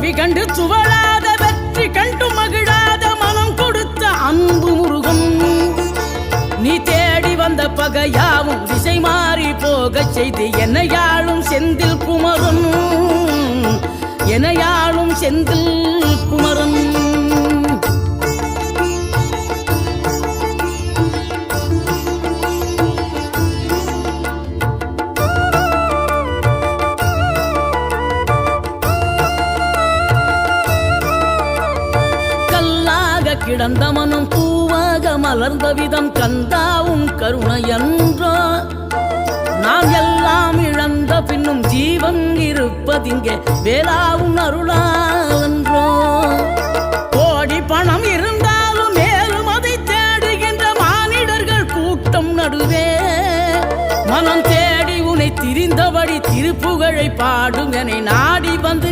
தோல்வி கண்டு துவளாத வெற்றி கண்டு மகிழாத மனம் கொடுத்த அன்பு முருகன் நீ தேடி வந்த பகையாவும் திசை மாறி போகச் செய்து என்னையாளும் செந்தில் குமரன் என்னையாளும் செந்தில் குமரன் கிடந்த மனம் பூவாக மலர்ந்த விதம் கந்தாவும் கருணை என்றோ நாம் எல்லாம் இழந்த பின்னும் ஜீவன் இருப்பதிங்கே வேளாவும் அருளாவென்றோ கோடி பணம் இருந்தாலும் மேலும் அதை தேடுகின்ற மானிடர்கள் கூட்டம் நடுவே மனம் தேடி உனை திரிந்தபடி திருப்புகழை பாடும் என நாடி வந்து